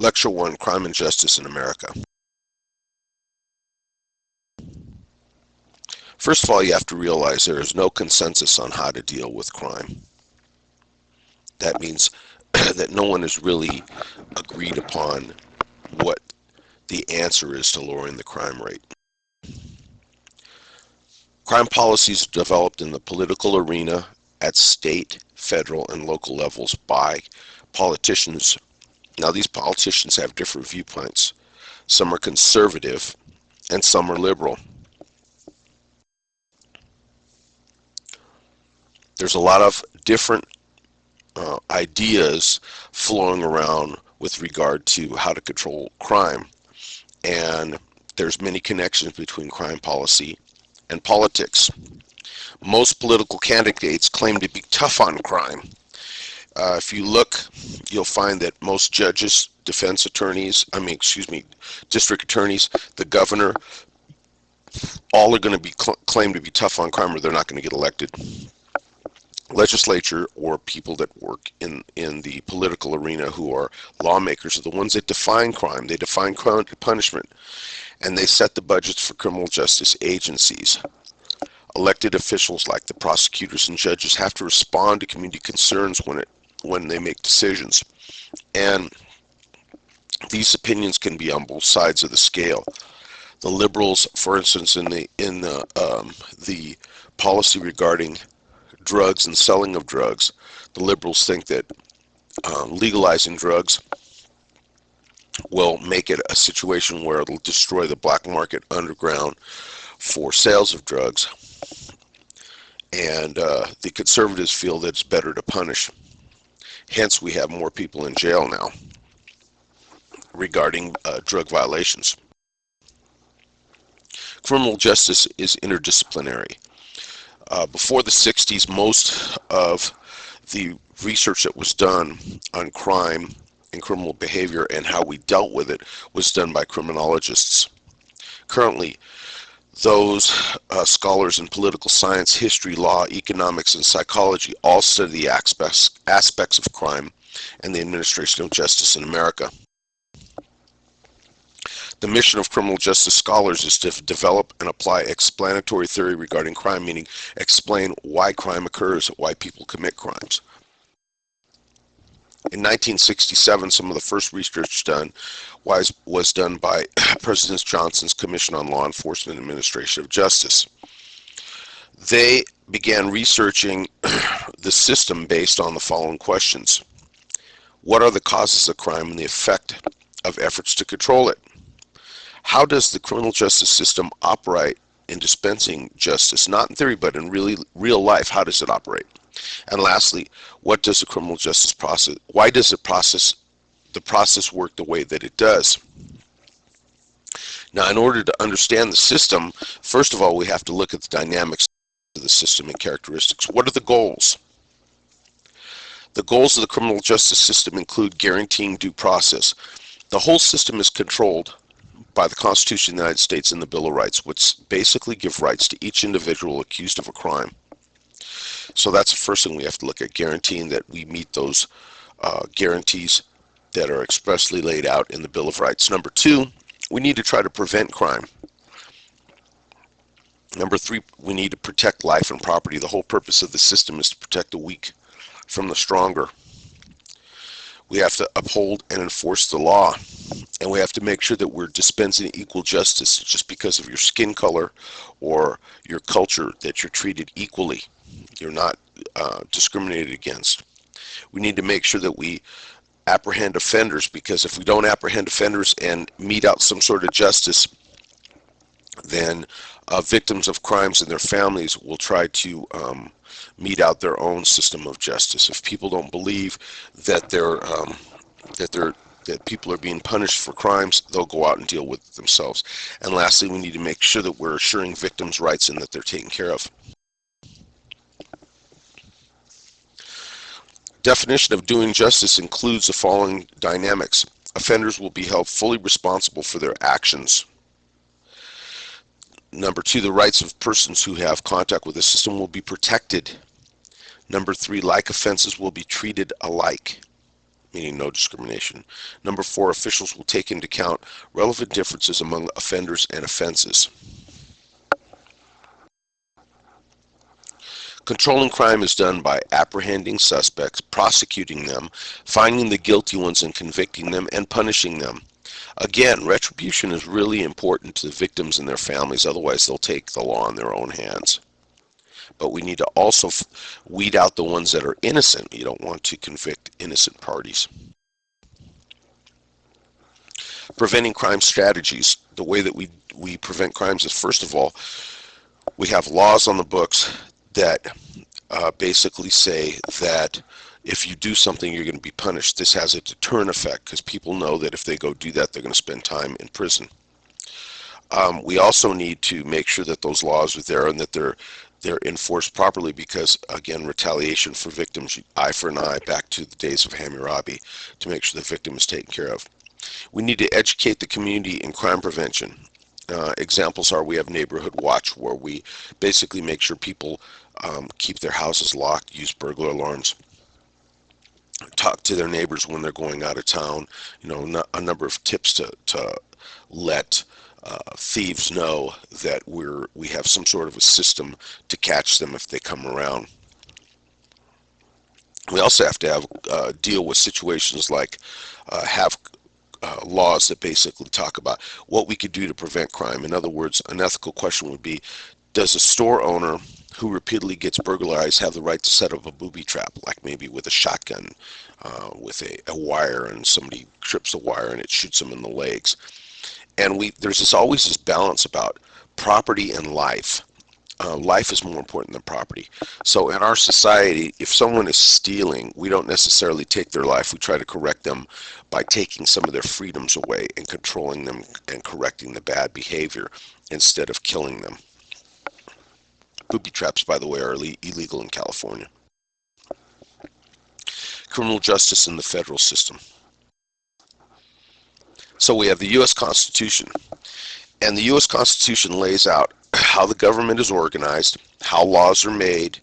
Lecture 1, Crime and Justice in America. First of all, you have to realize there is no consensus on how to deal with crime. That means that no one has really agreed upon what the answer is to lowering the crime rate. Crime policies are developed in the political arena at state, federal, and local levels by politicians. Now, these politicians have different viewpoints. Some are conservative and some are liberal. There's a lot of different ideas flowing around with regard to how to control crime, and there's many connections between crime policy and politics. Most political candidates claim to be tough on crime. If you look, you'll find that most judges, district attorneys, the governor, all are going to be claimed to be tough on crime, or they're not going to get elected. Legislature, or people that work in the political arena who are lawmakers, are the ones that define crime. They define punishment, and they set the budgets for criminal justice agencies. Elected officials like the prosecutors and judges have to respond to community concerns when they make decisions, and these opinions can be on both sides of the scale. The liberals, for instance, in the policy regarding drugs and selling of drugs, the liberals think that legalizing drugs will make it a situation where it'll destroy the black market underground for sales of drugs, and the conservatives feel that it's better to punish. Hence, we have more people in jail now regarding drug violations. Criminal justice is interdisciplinary. Before the 60s, most of the research that was done on crime and criminal behavior and how we dealt with it was done by criminologists. Currently, those scholars in political science, history, law, economics, and psychology all study the aspects of crime and the administration of justice in America. The mission of criminal justice scholars is to develop and apply explanatory theory regarding crime, meaning explain why crime occurs, why people commit crimes. In 1967, some of the first research done was done by President Johnson's Commission on Law Enforcement and Administration of Justice. They began researching the system based on the following questions. What are the causes of crime and the effect of efforts to control it? How does the criminal justice system operate in dispensing justice? Not in theory, but in real life. How does it operate? And lastly, what does the criminal justice process, why does the process work the way that it does? Now, in order to understand the system, first of all, we have to look at the dynamics of the system and characteristics. What are the goals? The goals of the criminal justice system include guaranteeing due process. The whole system is controlled by the Constitution of the United States and the Bill of Rights, which basically give rights to each individual accused of a crime. So that's the first thing we have to look at, guaranteeing that we meet those guarantees that are expressly laid out in the Bill of Rights. Number two, we need to try to prevent crime. Number three, we need to protect life and property. The whole purpose of the system is to protect the weak from the stronger. We have to uphold and enforce the law, and we have to make sure that we're dispensing equal justice. Just because of your skin color or your culture, that you're treated equally. You're not discriminated against. We need to make sure that we apprehend offenders, because if we don't apprehend offenders and mete out some sort of justice, then victims of crimes and their families will try to mete out their own system of justice. If people don't believe that that people are being punished for crimes, they'll go out and deal with it themselves. And lastly, we need to make sure that we're assuring victims' rights and that they're taken care of. Definition of doing justice includes the following dynamics. Offenders will be held fully responsible for their actions. Number two, the rights of persons who have contact with the system will be protected. Number three, like offenses will be treated alike, meaning no discrimination. Number 4, officials will take into account relevant differences among offenders and offenses. Controlling crime is done by apprehending suspects, prosecuting them, finding the guilty ones and convicting them, and punishing them. Again, retribution is really important to the victims and their families, otherwise they'll take the law in their own hands. But we need to also weed out the ones that are innocent. You don't want to convict innocent parties. Preventing crime strategies. The way that we prevent crimes is, first of all, we have laws on the books that basically say that if you do something, you're going to be punished. This has a deterrent effect because people know that if they go do that, they're going to spend time in prison. We also need to make sure that those laws are there and that they're enforced properly because, again, retaliation for victims, eye for an eye, back to the days of Hammurabi, to make sure the victim is taken care of. We need to educate the community in crime prevention. Examples are we have Neighborhood Watch, where we basically make sure people keep their houses locked, use burglar alarms, talk to their neighbors when they're going out of town. A number of tips to let thieves know that we have some sort of a system to catch them if they come around. We also have to have deal with situations like have laws that basically talk about what we could do to prevent crime. In other words, an ethical question would be, does a store owner who repeatedly gets burglarized have the right to set up a booby trap, like maybe with a shotgun, with a wire, and somebody trips the wire and it shoots them in the legs? And there's always this balance about property and life. Life is more important than property. So in our society, if someone is stealing, we don't necessarily take their life. We try to correct them by taking some of their freedoms away and controlling them and correcting the bad behavior instead of killing them. Booby traps, by the way, are illegal in California. Criminal justice in the federal system. So we have the U.S. Constitution, and the U.S. Constitution lays out how the government is organized, how laws are made,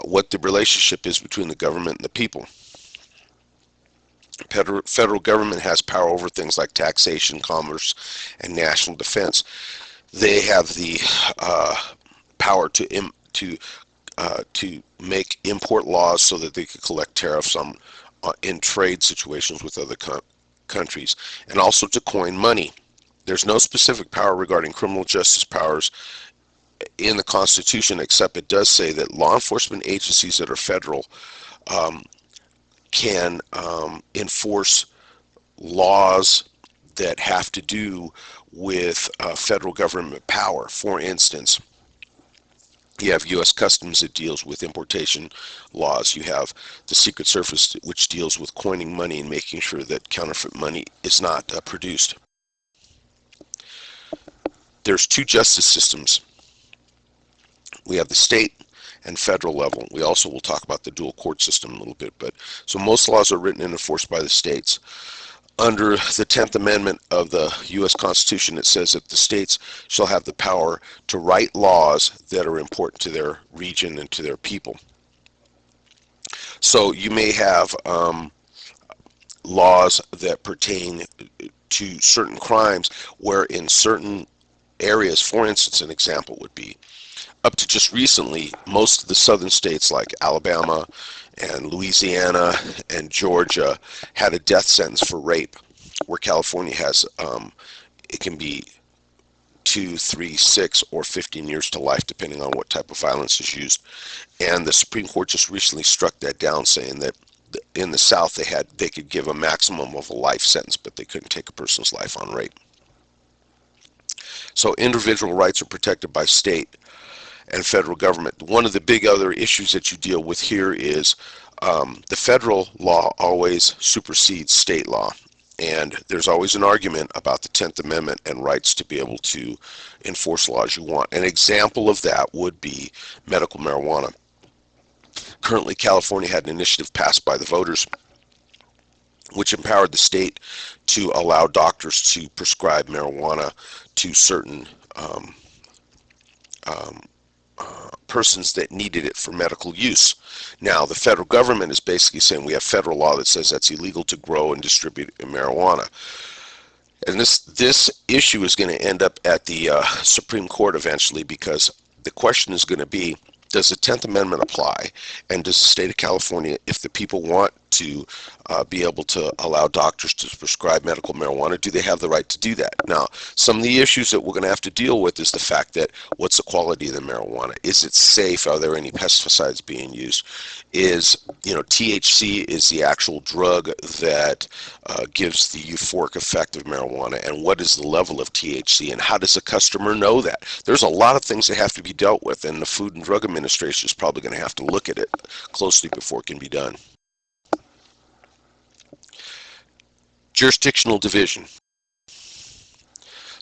what the relationship is between the government and the people. Federal government has power over things like taxation, commerce, and national defense. They have the power to make import laws so that they could collect tariffs in trade situations with other countries, and also to coin money. There's no specific power regarding criminal justice powers in the Constitution, except it does say that law enforcement agencies that are federal can enforce laws that have to do with federal government power. For instance, you have U.S. Customs that deals with importation laws. You have the Secret Service, which deals with coining money and making sure that counterfeit money is not produced. There's two justice systems. We have the state and federal level. We also will talk about the dual court system a little bit. So most laws are written and enforced by the states. Under the 10th Amendment of the U.S. Constitution, it says that the states shall have the power to write laws that are important to their region and to their people. So you may have laws that pertain to certain crimes where in certain areas, for instance, an example would be, up to just recently, most of the southern states like Alabama and Louisiana and Georgia had a death sentence for rape, where California has, it can be 2, 3, 6, or 15 years to life, depending on what type of violence is used. And the Supreme Court just recently struck that down, saying that in the South they could give a maximum of a life sentence, but they couldn't take a person's life on rape. So individual rights are protected by state and federal government. One of the big other issues that you deal with here is the federal law always supersedes state law. And there's always an argument about the 10th Amendment and rights to be able to enforce laws you want. An example of that would be medical marijuana. Currently, California had an initiative passed by the voters which empowered the state to allow doctors to prescribe marijuana to certain persons that needed it for medical use. Now, the federal government is basically saying we have federal law that says that's illegal to grow and distribute marijuana. And this issue is going to end up at the Supreme Court eventually, because the question is going to be, does the 10th Amendment apply? And does the state of California, if the people want to be able to allow doctors to prescribe medical marijuana, do they have the right to do that? Now, some of the issues that we're going to have to deal with is the fact that what's the quality of the marijuana? Is it safe? Are there any pesticides being used? THC is the actual drug that gives the euphoric effect of marijuana, and what is the level of THC, and how does the customer know that? There's a lot of things that have to be dealt with, and the Food and Drug Administration is probably going to have to look at it closely before it can be done. Jurisdictional division.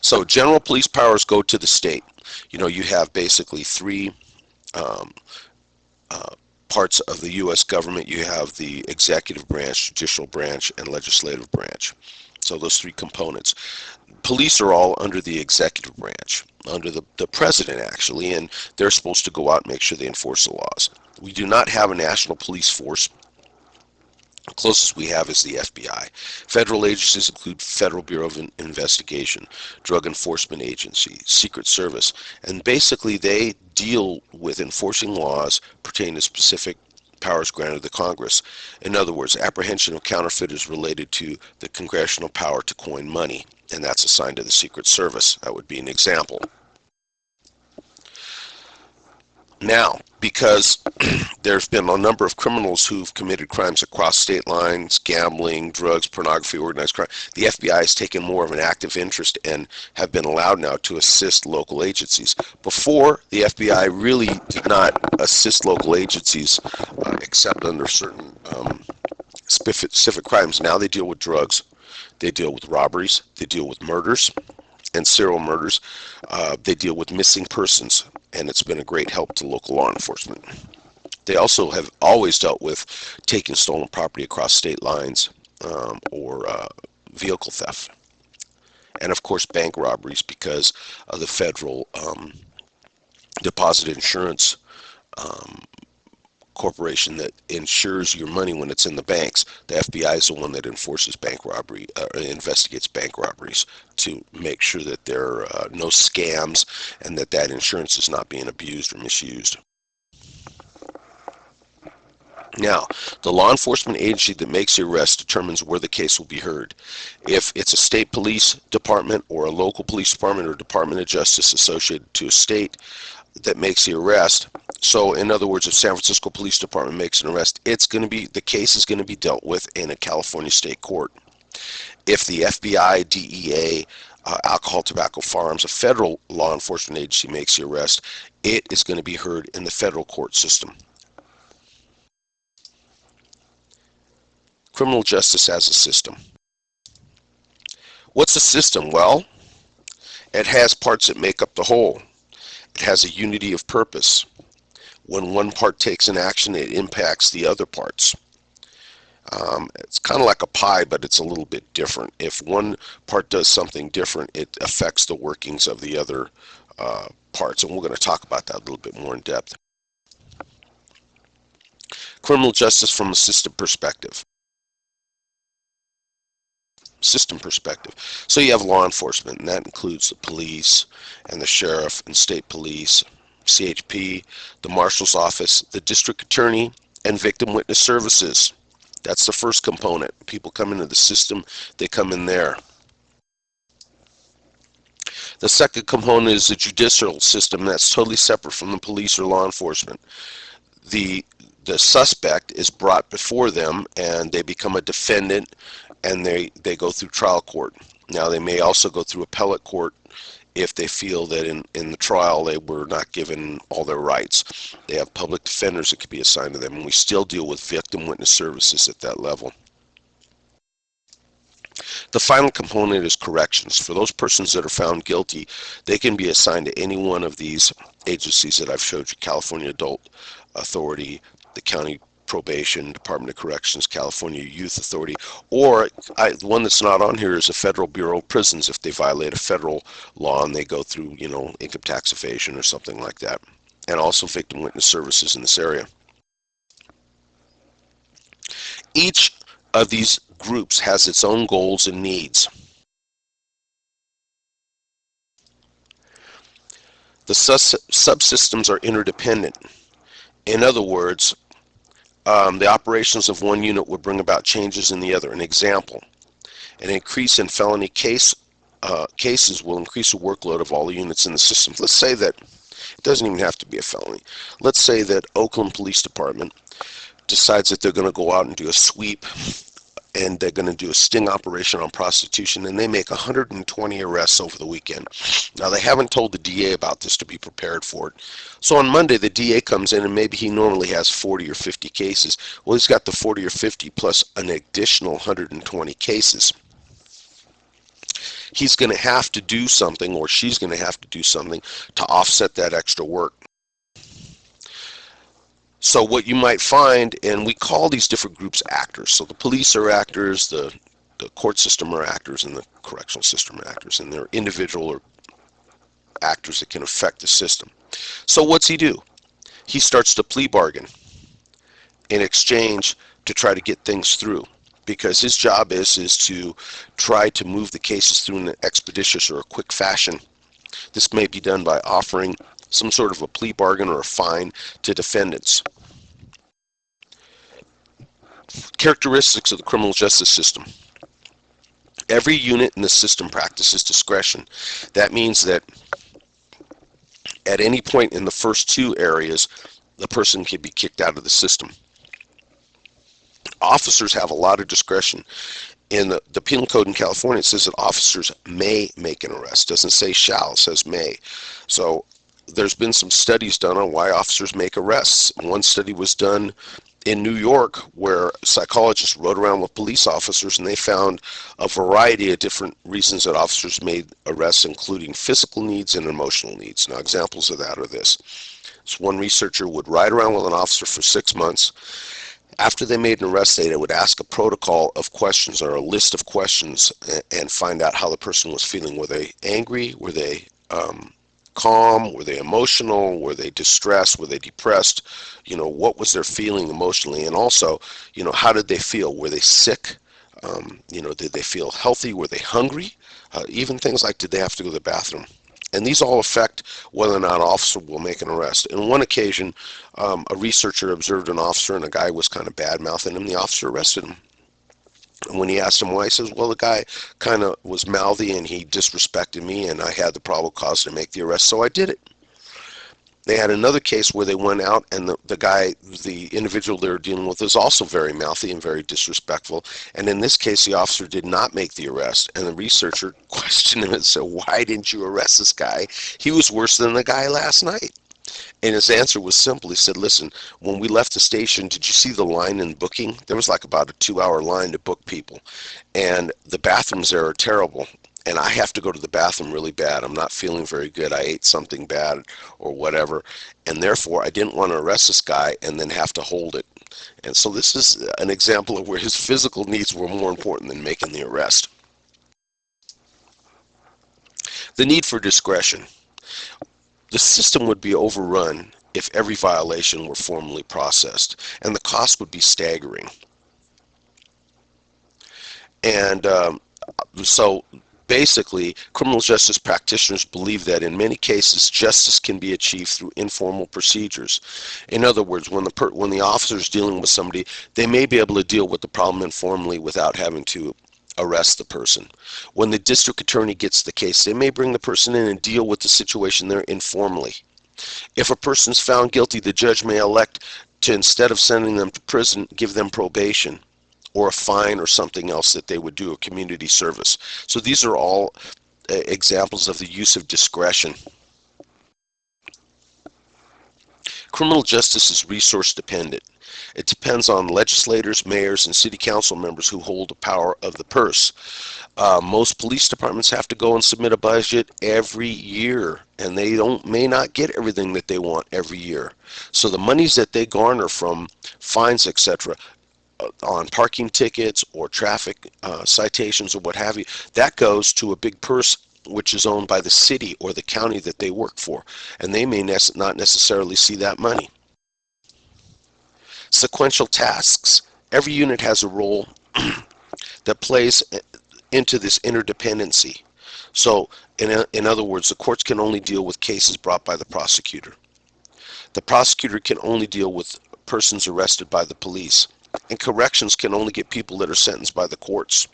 So general police powers go to the state. You have basically three parts of the U.S. government. You have the executive branch, judicial branch, and legislative branch. So those three components. Police are all under the executive branch, under the president actually, and they're supposed to go out and make sure they enforce the laws. We do not have a national police force. The closest we have is the FBI. Federal agencies include Federal Bureau of Investigation, Drug Enforcement Agency, Secret Service, and basically they deal with enforcing laws pertaining to specific powers granted to Congress. In other words, apprehension of counterfeiters related to the congressional power to coin money, and that's assigned to the Secret Service. That would be an example. Now, because there's been a number of criminals who've committed crimes across state lines, gambling, drugs, pornography, organized crime, the FBI has taken more of an active interest and have been allowed now to assist local agencies. Before, the FBI really did not assist local agencies except under certain specific crimes. Now they deal with drugs, they deal with robberies, they deal with murders and serial murders, they deal with missing persons, and it's been a great help to local law enforcement. They also have always dealt with taking stolen property across state lines or vehicle theft. And of course bank robberies, because of the federal deposit insurance corporation that insures your money when it's in the banks. The FBI is the one that enforces bank robbery, investigates bank robberies to make sure that there are no scams and that insurance is not being abused or misused. Now, the law enforcement agency that makes the arrest determines where the case will be heard. If it's a state police department or a local police department or Department of Justice associated to a state that makes the arrest, so in other words, if San Francisco Police Department makes an arrest, the case is going to be dealt with in a California state court. If the FBI, DEA, alcohol, tobacco, firearms, a federal law enforcement agency makes the arrest, it is going to be heard in the federal court system. Criminal justice as a system. What's a system? Well, it has parts that make up the whole. It has a unity of purpose. When one part takes an action, it impacts the other parts. It's kind of like a pie, but it's a little bit different. If one part does something different, it affects the workings of the other parts, and we're going to talk about that a little bit more in depth. Criminal justice from a system perspective. So you have law enforcement, and that includes the police and the sheriff and state police, CHP, the marshal's office, the district attorney, and victim witness services. That's the first component. People come into the system, they come in there. The second component is the judicial system. That's totally separate from the police or law enforcement. The suspect is brought before them, and they become a defendant, and they go through trial court. Now, they may also go through appellate court if they feel that in the trial they were not given all their rights. They have public defenders that could be assigned to them, and we still deal with victim witness services at that level. The final component is corrections. For those persons that are found guilty, they can be assigned to any one of these agencies that I've showed you: California Adult Authority, the County Probation, Department of Corrections, California Youth Authority, or the one that's not on here is the Federal Bureau of Prisons if they violate a federal law and they go through, income tax evasion or something like that. and also victim witness services in this area. Each of these groups has its own goals and needs. The subsystems are interdependent. In other words, the operations of one unit would bring about changes in the other. An example, an increase in felony cases will increase the workload of all the units in the system. Let's say that, it doesn't even have to be a felony. Let's say that Oakland Police Department decides that they're going to go out and do a sweep, and they're going to do a sting operation on prostitution, and they make 120 arrests over the weekend. Now, they haven't told the DA about this to be prepared for it. So on Monday, the DA comes in, and maybe he normally has 40 or 50 cases. Well, he's got the 40 or 50 plus an additional 120 cases. He's going to have to do something, or she's going to have to do something to offset that extra work. So what you might find, and we call these different groups actors. So the police are actors, the court system are actors, and the correctional system are actors, and they're individual or actors that can affect the system. So what's he do? He starts to plea bargain in exchange to try to get things through, because his job is to try to move the cases through in an expeditious or a quick fashion. This may be done by offering some sort of a plea bargain or a fine to defendants. Characteristics of the criminal justice system. Every unit in the system practices discretion. That means that at any point in the first two areas, the person can be kicked out of the system. Officers have a lot of discretion. In the penal code in California, it says that officers may make an arrest. It doesn't say shall, it says may. So there's been some studies done on why officers make arrests. One study was done in New York where psychologists rode around with police officers, and they found a variety of different reasons that officers made arrests, including physical needs and emotional needs. Now, examples of that are this. So one researcher would ride around with an officer for 6 months. After they made an arrest, they would ask a protocol of questions or a list of questions and find out how the person was feeling. Were they angry? Were they calm? Were they emotional? Were they distressed? Were they depressed? What was their feeling emotionally? And also, how did they feel? Were they sick? Did they feel healthy? Were they hungry? Even things like, did they have to go to the bathroom? And these all affect whether or not an officer will make an arrest. In one occasion, a researcher observed an officer, and a guy was kind of bad-mouthing him. The officer arrested him. And when he asked him why, he says, well, the guy kind of was mouthy, and he disrespected me, and I had the probable cause to make the arrest, so I did it. They had another case where they went out, and the individual they were dealing with was also very mouthy and very disrespectful. And in this case, the officer did not make the arrest. And the researcher questioned him and said, why didn't you arrest this guy? He was worse than the guy last night. And his answer was simple. He said, listen, when we left the station, did you see the line in booking? There was like about a 2-hour line to book people. And the bathrooms there are terrible. And I have to go to the bathroom really bad. I'm not feeling very good. I ate something bad or whatever. And therefore, I didn't want to arrest this guy and then have to hold it. And so this is an example of where his physical needs were more important than making the arrest. The need for discretion. The system would be overrun if every violation were formally processed, and the cost would be staggering. And so basically, criminal justice practitioners believe that in many cases, justice can be achieved through informal procedures. In other words, when the officer is dealing with somebody, they may be able to deal with the problem informally without having to arrest the person. When the district attorney gets the case, they may bring the person in and deal with the situation there informally. If a person's found guilty, the judge may elect to, instead of sending them to prison, give them probation or a fine or something else that they would do, a community service. So these are all examples of the use of discretion. Criminal justice is resource dependent. It depends on legislators, mayors, and city council members who hold the power of the purse. Most police departments have to go and submit a budget every year, and they may not get everything that they want every year. So the monies that they garner from fines, etc., on parking tickets or traffic citations or what have you, that goes to a big purse which is owned by the city or the county that they work for, and they may not necessarily see that money. Sequential tasks. Every unit has a role that plays into this interdependency. So, in other words, the courts can only deal with cases brought by the prosecutor. The prosecutor can only deal with persons arrested by the police. And corrections can only get people that are sentenced by the courts.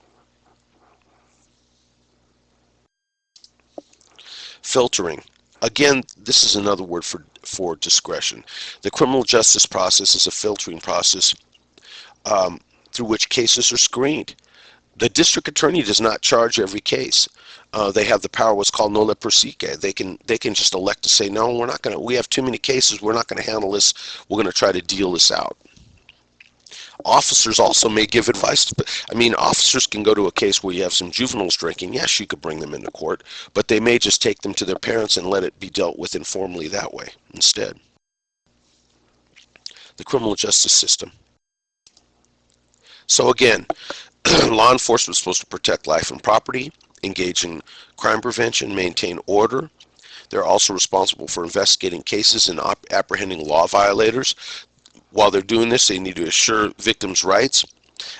Filtering. Again, this is another word for discretion. The criminal justice process is a filtering process through which cases are screened. The district attorney does not charge every case. They have the power, what's called nolle prosequi. They can just elect to say, no, we're not going to. We have too many cases. We're not going to handle this. We're going to try to deal this out. Officers also may give advice. Officers can go to a case where you have some juveniles drinking. Yes, you could bring them into court, but they may just take them to their parents and let it be dealt with informally that way instead. The criminal justice system. So again, law enforcement is supposed to protect life and property, engage in crime prevention, maintain order. They're also responsible for investigating cases and apprehending law violators. While they're doing this, they need to assure victims' rights,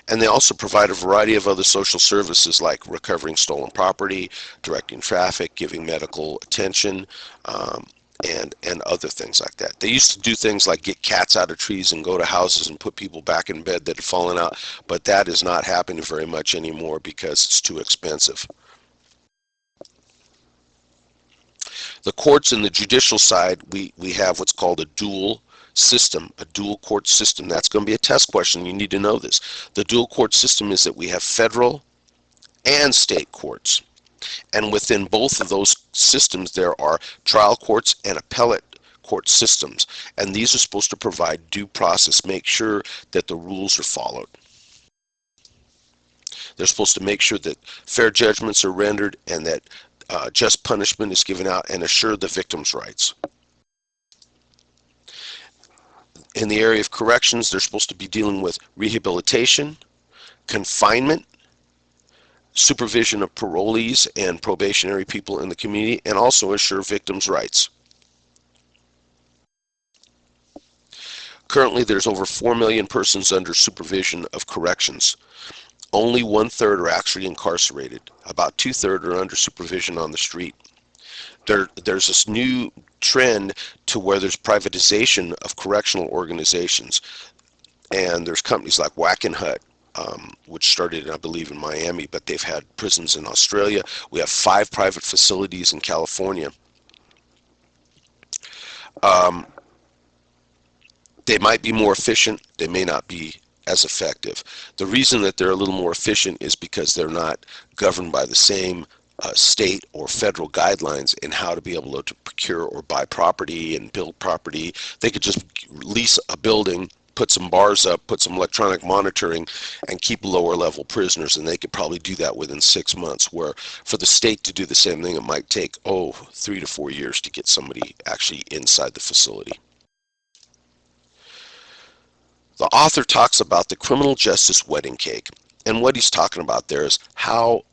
and they also provide a variety of other social services like recovering stolen property, directing traffic, giving medical attention, and other things like that. They used to do things like get cats out of trees and go to houses and put people back in bed that had fallen out, but that is not happening very much anymore because it's too expensive. The courts and the judicial side, we have what's called a dual system, a dual court system. That's going to be a test question. You need to know this. The dual court system is that we have federal and state courts. And within both of those systems, there are trial courts and appellate court systems. And these are supposed to provide due process, make sure that the rules are followed. They're supposed to make sure that fair judgments are rendered and that just punishment is given out and assure the victim's rights. In the area of corrections, they're supposed to be dealing with rehabilitation, confinement, supervision of parolees and probationary people in the community, and also assure victims' rights. Currently, there's over 4 million persons under supervision of corrections. Only 1/3 are actually incarcerated. About 2/3 are under supervision on the street. There's this new trend to where there's privatization of correctional organizations, and there's companies like Wackenhut, which started, I believe, in Miami, but they've had prisons in Australia. We have 5 private facilities in California. They might be more efficient. They may not be as effective. The reason that they're a little more efficient is because they're not governed by the same state or federal guidelines in how to be able to procure or buy property and build property. They could just lease a building, put some bars up, put some electronic monitoring, and keep lower level prisoners, and they could probably do that within 6 months, where for the state to do the same thing, it might take 3 to 4 years to get somebody actually inside the facility. The author talks about the criminal justice wedding cake, and what he's talking about there is how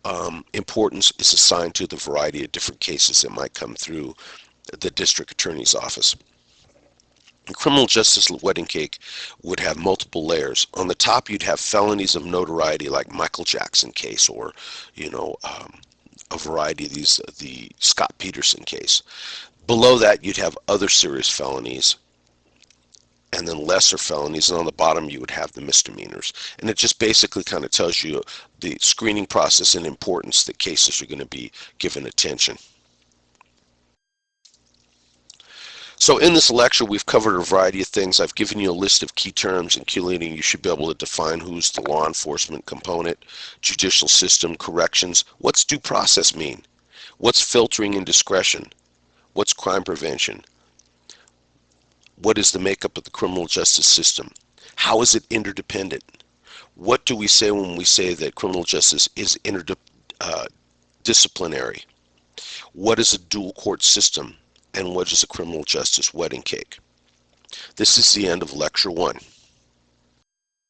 importance is assigned to the variety of different cases that might come through the district attorney's office. The criminal justice wedding cake would have multiple layers. On the top, you'd have felonies of notoriety like Michael Jackson case, or a variety of these, the Scott Peterson case. Below that, you'd have other serious felonies, and then lesser felonies, and on the bottom you would have the misdemeanors. And it just basically kind of tells you the screening process and importance that cases are going to be given attention. So in this lecture, we've covered a variety of things. I've given you a list of key terms, including you should be able to define who's the law enforcement component, judicial system, corrections. What's due process mean? What's filtering and discretion? What's crime prevention? What is the makeup of the criminal justice system? How is it interdependent? What do we say when we say that criminal justice is interdisciplinary? What is a dual court system? And what is a criminal justice wedding cake? This is the end of Lecture 1.